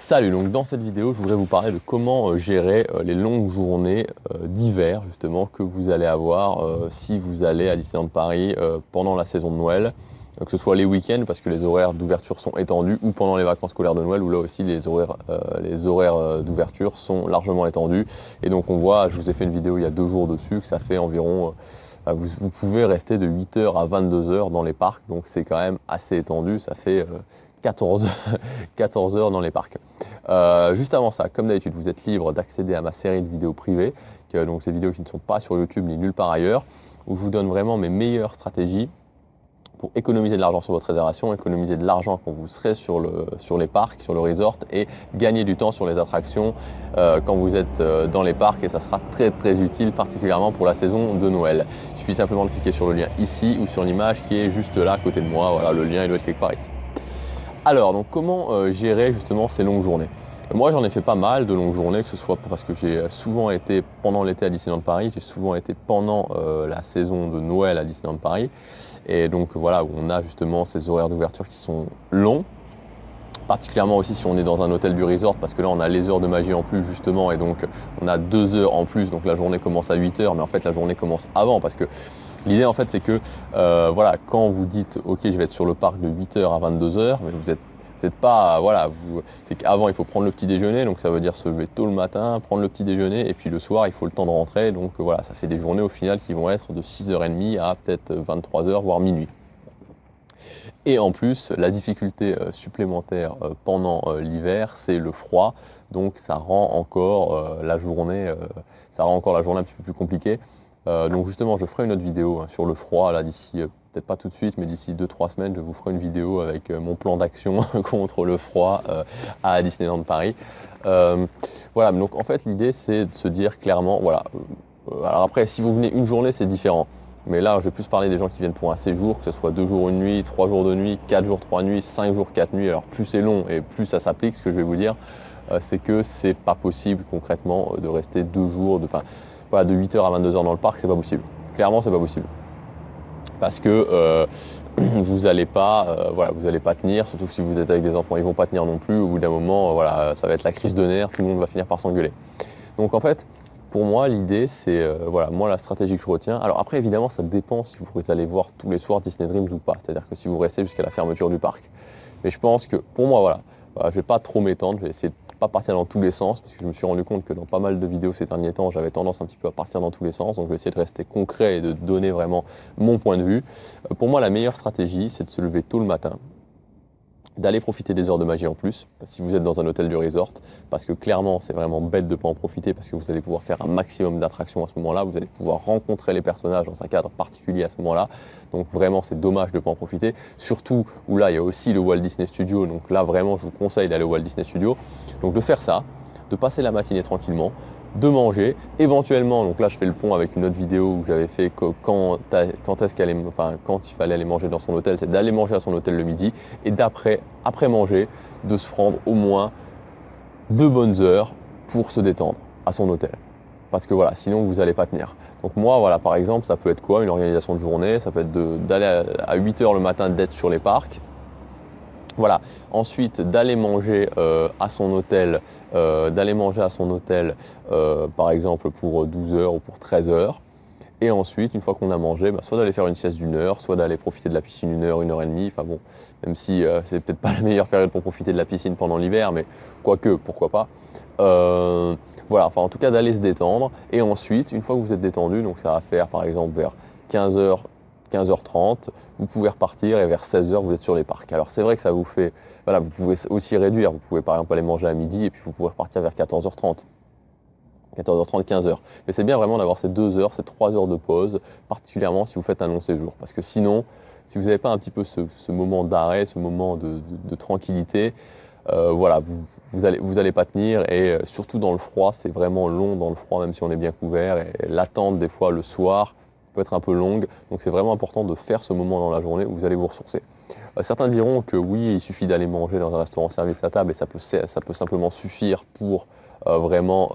Salut, donc dans cette vidéo, je voudrais vous parler de comment gérer les longues journées d'hiver justement que vous allez avoir si vous allez à Disneyland Paris pendant la saison de Noël, que ce soit les week-ends parce que les horaires d'ouverture sont étendus ou pendant les vacances scolaires de Noël où là aussi les horaires d'ouverture sont largement étendus. Et donc on voit, je vous ai fait une vidéo il y a 2 jours dessus, que ça fait environ vous pouvez rester de 8h à 22h dans les parcs, donc c'est quand même assez étendu, ça fait 14 heures dans les parcs. Juste avant ça, comme d'habitude, vous êtes libre d'accéder à ma série de vidéos privées, donc ces vidéos qui ne sont pas sur YouTube ni nulle part ailleurs, où je vous donne vraiment mes meilleures stratégies pour économiser de l'argent sur votre réservation, économiser de l'argent quand vous serez sur les parcs, sur le resort, et gagner du temps sur les attractions quand vous êtes dans les parcs, et ça sera très très utile, particulièrement pour la saison de Noël. Il suffit simplement de cliquer sur le lien ici ou sur l'image qui est juste là à côté de moi. Voilà, le lien il doit être quelque part ici. Alors, donc comment gérer justement ces longues journées? Moi, j'en ai fait pas mal de longues journées, que ce soit parce que j'ai souvent été pendant l'été à Disneyland Paris, j'ai souvent été pendant la saison de Noël à Disneyland Paris. Et donc voilà, où on a justement ces horaires d'ouverture qui sont longs, particulièrement aussi si on est dans un hôtel du resort, parce que là on a les heures de magie en plus justement, et donc on a 2 heures en plus, donc la journée commence à 8 heures, mais en fait la journée commence avant, parce que l'idée en fait c'est que voilà, quand vous dites ok je vais être sur le parc de 8h à 22h, mais vous êtes pas, voilà, c'est qu'avant il faut prendre le petit déjeuner, donc ça veut dire se lever tôt le matin, prendre le petit déjeuner, et puis le soir il faut le temps de rentrer, donc voilà, ça fait des journées au final qui vont être de 6h30 à peut-être 23h, voire minuit. Et en plus, la difficulté supplémentaire pendant l'hiver, c'est le froid, donc ça rend encore la journée un petit peu plus compliquée. Donc justement, je ferai une autre vidéo sur le froid, là d'ici, peut-être pas tout de suite, mais d'ici 2-3 semaines, je vous ferai une vidéo avec mon plan d'action contre le froid à Disneyland Paris. Voilà, donc en fait l'idée c'est de se dire clairement, voilà, alors après si vous venez une journée c'est différent. Mais là, je vais plus parler des gens qui viennent pour un séjour, que ce soit 2 jours, 1 nuit, 3 jours, 2 nuits, 4 jours, 3 nuits, 5 jours, 4 nuits. Alors plus c'est long et plus ça s'applique, ce que je vais vous dire, c'est que c'est pas possible concrètement de rester 2 jours, voilà, de 8h à 22h dans le parc, c'est pas possible. Clairement, c'est pas possible. Parce que vous n'allez pas, voilà, vous allez pas tenir, surtout si vous êtes avec des enfants, ils vont pas tenir non plus. Au bout d'un moment, voilà, ça va être la crise de nerfs, tout le monde va finir par s'engueuler. Donc en fait, pour moi, l'idée, c'est, voilà, moi, la stratégie que je retiens. Alors après, évidemment, ça dépend si vous allez voir tous les soirs Disney Dreams ou pas. C'est-à-dire que si vous restez jusqu'à la fermeture du parc. Mais je pense que, pour moi, voilà, je vais pas trop m'étendre. Je vais essayer de pas partir dans tous les sens, parce que je me suis rendu compte que dans pas mal de vidéos ces derniers temps, j'avais tendance un petit peu à partir dans tous les sens. Donc je vais essayer de rester concret et de donner vraiment mon point de vue. Pour moi, la meilleure stratégie, c'est de se lever tôt le matin, d'aller profiter des heures de magie en plus, si vous êtes dans un hôtel du resort, parce que clairement c'est vraiment bête de ne pas en profiter, parce que vous allez pouvoir faire un maximum d'attractions à ce moment-là, vous allez pouvoir rencontrer les personnages dans un cadre particulier à ce moment-là, donc vraiment c'est dommage de ne pas en profiter, surtout où là il y a aussi le Walt Disney Studio, donc là vraiment je vous conseille d'aller au Walt Disney Studio, donc de faire ça, de passer la matinée tranquillement, de manger, éventuellement, donc là je fais le pont avec une autre vidéo où j'avais fait quand il fallait aller manger dans son hôtel, c'est d'aller manger à son hôtel le midi, et après manger, de se prendre au moins 2 bonnes heures pour se détendre à son hôtel. Parce que voilà, sinon vous n'allez pas tenir. Donc moi, voilà, par exemple, ça peut être quoi? Une organisation de journée, ça peut être d'aller à 8h le matin, d'être sur les parcs. Voilà. Ensuite, d'aller manger à son hôtel, par exemple pour 12 heures ou pour 13 heures. Et ensuite, une fois qu'on a mangé, soit d'aller faire une sieste d'1 heure, soit d'aller profiter de la piscine 1 heure, 1h30. Enfin bon, même si c'est peut-être pas la meilleure période pour profiter de la piscine pendant l'hiver, mais quoique, pourquoi pas. Voilà, enfin en tout cas d'aller se détendre. Et ensuite, une fois que vous êtes détendu, donc ça va faire par exemple vers 15h, 15h30, vous pouvez repartir et vers 16h vous êtes sur les parcs. Alors c'est vrai que ça vous fait, voilà, vous pouvez aussi réduire, vous pouvez par exemple aller manger à midi et puis vous pouvez repartir vers 14h30. 14h30, 15h. Mais c'est bien vraiment d'avoir ces 2 heures, ces 3 heures de pause, particulièrement si vous faites un long séjour. Parce que sinon, si vous n'avez pas un petit peu ce moment d'arrêt, ce moment de tranquillité, voilà, vous allez pas tenir, et surtout dans le froid, c'est vraiment long dans le froid, même si on est bien couvert, et l'attente des fois le soir peut être un peu longue. Donc c'est vraiment important de faire ce moment dans la journée où vous allez vous ressourcer. Certains diront que oui, il suffit d'aller manger dans un restaurant service à table et ça peut simplement suffire pour vraiment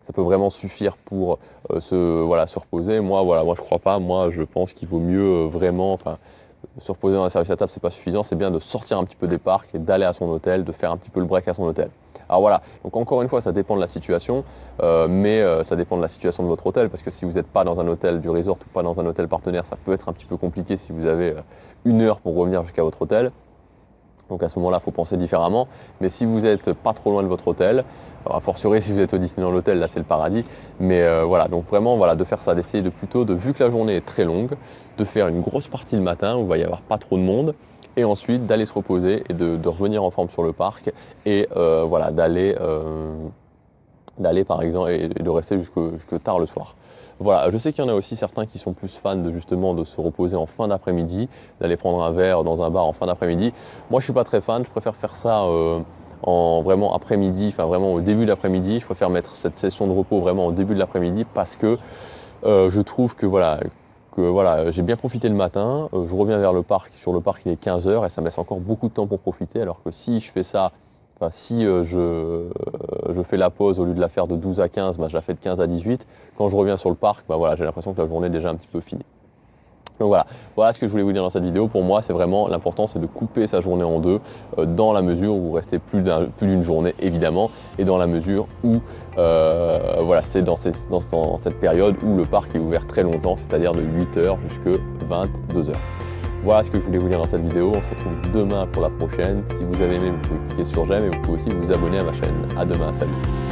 ça peut vraiment suffire pour se reposer. Moi je crois pas. Moi je pense qu'il vaut mieux vraiment, se reposer dans un service à table, c'est pas suffisant, c'est bien de sortir un petit peu des parcs et d'aller à son hôtel, de faire un petit peu le break à son hôtel. Alors voilà, donc encore une fois, ça dépend de la situation, mais ça dépend de la situation de votre hôtel, parce que si vous n'êtes pas dans un hôtel du resort ou pas dans un hôtel partenaire, ça peut être un petit peu compliqué si vous avez 1 heure pour revenir jusqu'à votre hôtel. Donc à ce moment-là, il faut penser différemment. Mais si vous n'êtes pas trop loin de votre hôtel, a fortiori si vous êtes au Disneyland Hotel, là c'est le paradis. Mais voilà, donc vraiment voilà, de faire ça, d'essayer de plutôt, vu que la journée est très longue, de faire une grosse partie le matin où il va y avoir pas trop de monde. Et ensuite d'aller se reposer et de revenir en forme sur le parc. Et voilà, d'aller par exemple et de rester jusque tard le soir. Voilà, je sais qu'il y en a aussi certains qui sont plus fans de justement de se reposer en fin d'après-midi, d'aller prendre un verre dans un bar en fin d'après-midi. Moi je suis pas très fan, je préfère faire ça en vraiment après-midi, enfin vraiment au début de l'après-midi. Je préfère mettre cette session de repos vraiment au début de l'après-midi parce que je trouve que voilà, j'ai bien profité le matin, je reviens vers le parc, sur le parc il est 15 h et ça me laisse encore beaucoup de temps pour profiter, alors que si je fais ça, enfin, si je fais la pause au lieu de la faire de 12 à 15, bah, je la fais de 15 à 18. Quand je reviens sur le parc, bah, voilà, j'ai l'impression que la journée est déjà un petit peu finie. Donc voilà ce que je voulais vous dire dans cette vidéo. Pour moi, c'est vraiment l'important, c'est de couper sa journée en deux, dans la mesure où vous restez plus d'une journée évidemment, et dans la mesure où voilà, c'est dans cette période où le parc est ouvert très longtemps, c'est-à-dire de 8 h jusqu'à 22 h. Voilà ce que je voulais vous dire dans cette vidéo. On se retrouve demain pour la prochaine. Si vous avez aimé, vous pouvez cliquer sur j'aime et vous pouvez aussi vous abonner à ma chaîne. À demain, salut.